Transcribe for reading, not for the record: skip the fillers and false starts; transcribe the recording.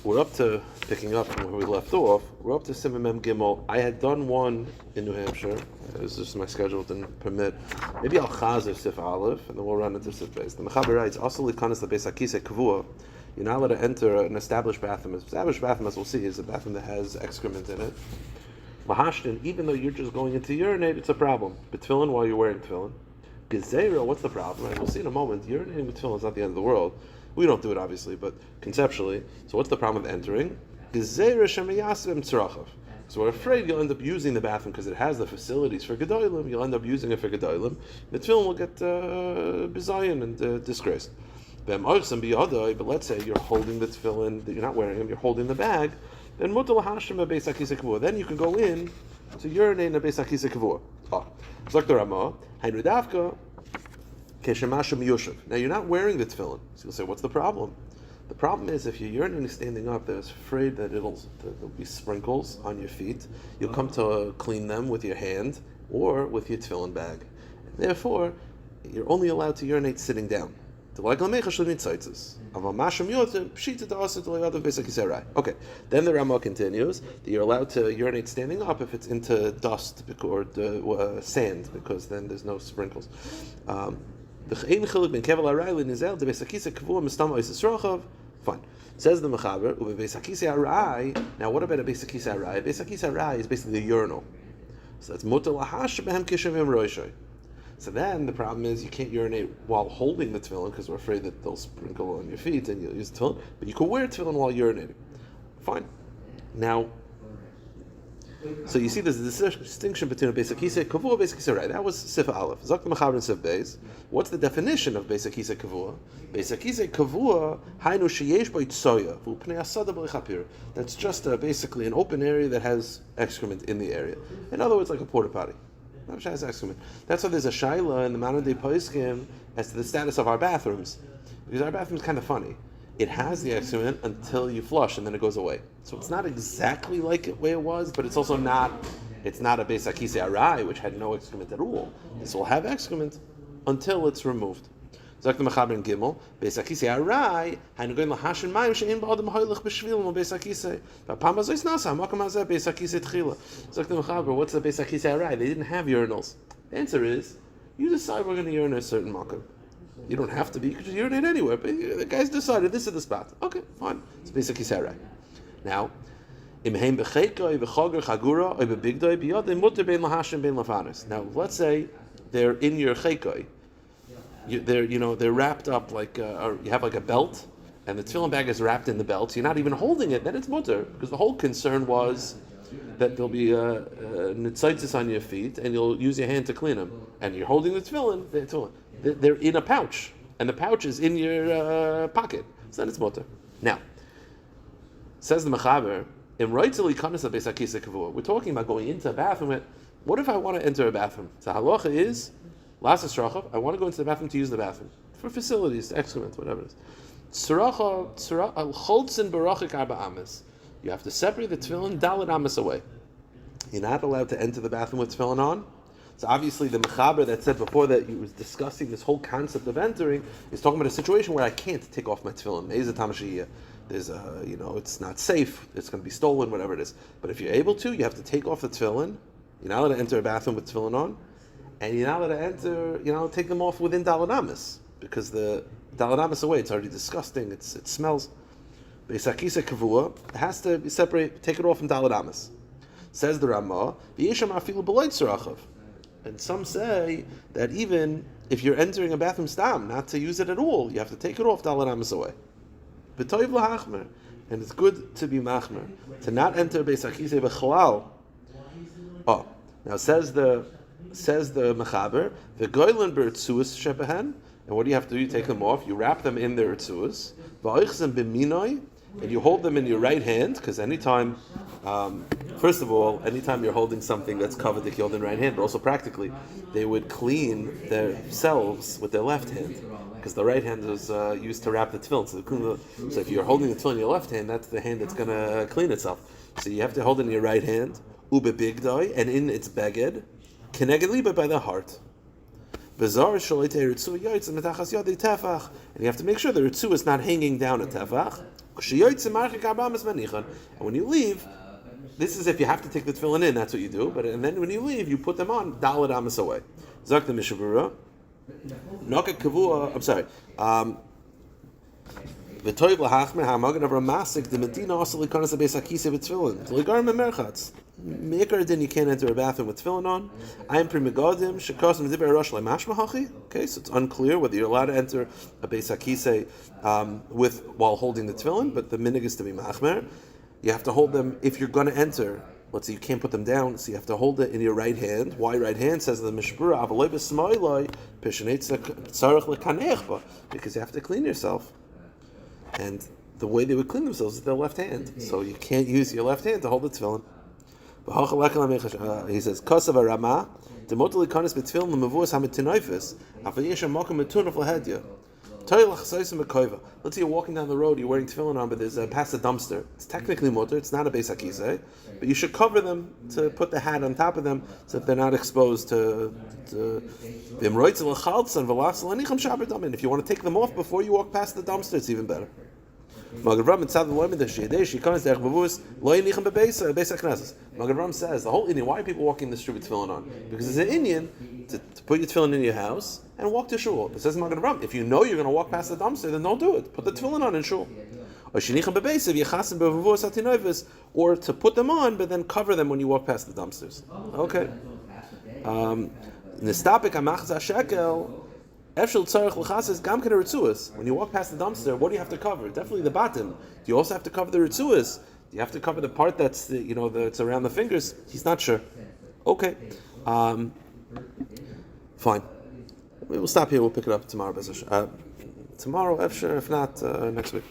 We're up to picking up from where we left off. We're up to Siman Mem Gimel. I had done one in New Hampshire. It was just my schedule didn't permit. Maybe I'll chazer Sif Aleph, and then we'll run into Sif Beis. The Mishnah Berurah writes, "Also likanas lebeis hakisei kavua." You're not allowed to enter an established bathroom. An established bathroom, as we'll see, is a bathroom that has excrement in it. Mahashtin, even though you're just going in to urinate, it's a problem. But tefillin while you're wearing tefillin. Gezerah, what's the problem? And we'll see in a moment. Urinating with tefillin is not the end of the world. We don't do it, obviously, but conceptually. So what's the problem with entering? Gezerah shemayasvim tzrachav. So we're afraid you'll end up using the bathroom because it has the facilities for gedolim. You'll end up using it for gedolim. The tefillin will get bizayin and disgraced. But let's say you're holding the tefillin, that you're not wearing them, you're holding the bag, then mutal hashim beis hakisei kavua. Then you can go in to urinate in a beis hakisei kavua. Zok the Rama, hainu davka keshemashem yoshev. Now you're not wearing the tefillin. So you'll say, what's the problem? The problem is if you're urinating standing up, there's afraid that there'll be sprinkles on your feet. You'll come to clean them with your hand or with your tefillin bag. And therefore, you're only allowed to urinate sitting down. Okay, then the Rama continues that you're allowed to urinate standing up if it's into dust or sand, because then there's no sprinkles. Fine. Says the Mechaber, now what about a beis hakisei arai? A beis hakisei arai is basically a urinal. So that's mutar lahash behem kishavim roishay. So then the problem is you can't urinate while holding the tefillin because we're afraid that they'll sprinkle on your feet and you'll use the tefillin. But you can wear tefillin while urinating. Fine. Now, so you see there's a distinction between a beis hakisei kavua and beis hakisei arai. That was Sif Aleph. Zok the Mechaber and Sif Beis. What's the definition of beis hakisei kavua? Beis hakisei kavua hainu sheyesh bo tsoya v'upnei asada b'lichapir. That's just basically an open area that has excrement in the area. In other words, like a porta potty. That's why there's a shaila in the modern day poskim as to the status of our bathrooms, because our bathroom is kind of funny. It has the excrement until you flush, and then it goes away. So it's not exactly like the way it was, but it's also not. It's not a beis hakisei arai, which had no excrement at all. This will have excrement until it's removed. Zok the Mechaber in Gimel, beis hakisei arai, hainu goin lahashin mayim she'in ba'adam hoylech b'shvilim beis hakisei. V'apam hazois nasa ha'makam hazeh beis hakisei tchila. Zok the Mechaber, what's the beis hakisei arai? They didn't have urinals. The answer is, you decide we're going to urinate a certain makam. You don't have to be, you can just urinate anywhere. But the guys decided this is the spot. Okay, fine. It's beis hakisei arai. Now, imheim b'cheikoi v'choger chagura oy b'bigdoi b'yodei muter bein lahashim bein lafanis. Now, let's say they're in your cheikoi. They're wrapped up like or you have like a belt, and the tefillin bag is wrapped in the belt. So you're not even holding it. Then it's mutter, because the whole concern was that there'll be nitzaitis on your feet, and you'll use your hand to clean them. And you're holding the tefillin. They're in a pouch, and the pouch is in your pocket. So then it's mutter. Now, says the Mechaber, we're talking about going into a bathroom. What if I want to enter a bathroom? So halacha is. Last is I want to go into the bathroom to use the bathroom for facilities, excrement, whatever it is. You have to separate the tefillin daled amas away. You're not allowed to enter the bathroom with tefillin on. So obviously the Mechaber that said before that he was discussing this whole concept of entering is talking about a situation where I can't take off my tefillin. There's it's not safe. It's going to be stolen, whatever it is. But if you're able to, you have to take off the tefillin. You're not allowed to enter a bathroom with tefillin on. And you're not allowed to enter, take them off within daled amas, because the daled amas away, it's already disgusting, it smells. Beis hakisei kavua, it has to be separate, take it off from daled amas. Says the Rama, and some say that even if you're entering a bathroom stam, not to use it at all, you have to take it off daled amas away. B'toiv lahachmer, and it's good to be machmer, to not enter beis hakisei b'chalal. Now says the Mechaber, the goylen b'ritzuas shebehen, and what do you have to do? You take them off, you wrap them in their ritzuas, v'oichzem b'minoi, and you hold them in your right hand, because anytime, first of all, anytime you're holding something that's covered, they hold in right hand, but also practically, they would clean themselves with their left hand, because the right hand is used to wrap the tefillin. So if you're holding the tefillin in your left hand, that's the hand that's going to clean itself. So you have to hold it in your right hand, ube bigdoi, and in its beged, Keneged liba, by the heart. And you have to make sure the ritzu is not hanging down a tefach. And when you leave, this is if you have to take the tefillin in, that's what you do. And then when you leave, you put them on daled amas away. Zak the Mishnah Berurah. Noka kavua. I'm sorry. V'toiv lahachmer ha'magen of ramasik the medina also likanas abeis hakise v'tefillin. Ligar memerchatz. Meikar din you can't enter a bathroom with tefillin on. I am primigadim shekos mediber rosh le'mashma hachi. Okay, so it's unclear whether you're allowed to enter a beis hakise with while holding the tefillin, but the minig is to be machmer. You have to hold them if you're going to enter. Let's say you can't put them down, so you have to hold it in your right hand. Why right hand? Says the Mishnah Berurah, because you have to clean yourself. And the way they would clean themselves is their left hand. So you can't use your left hand to hold the tefillin. He says, Kosav Rama, Demotali Kanis Betfilm, Mavus Hamitinoifis, Afayesha Mokum Metunaf Lahedya. Let's say you're walking down the road, you're wearing tefillin on, but there's past a dumpster. It's technically mutter, it's not a beis hakisei, but you should cover them to put the hat on top of them so that they're not exposed to. And if you want to take them off before you walk past the dumpster, it's even better. Magen Ram says the whole Indian. Why are people walking the street with tefillin on? Because it's an Indian to put your tefillin in your house and walk to shul. It says Magen Ram, if you know you're going to walk past the dumpster, then don't do it. Put the tefillin on in shul. Or to put them on, but then cover them when you walk past the dumpsters. Okay. When you walk past the dumpster, what do you have to cover? Definitely the bottom. Do you also have to cover the ritzuas? Do you have to cover the part that's that's around the fingers? He's not sure. Okay, fine. We'll stop here. We'll pick it up tomorrow. Tomorrow, if not next week.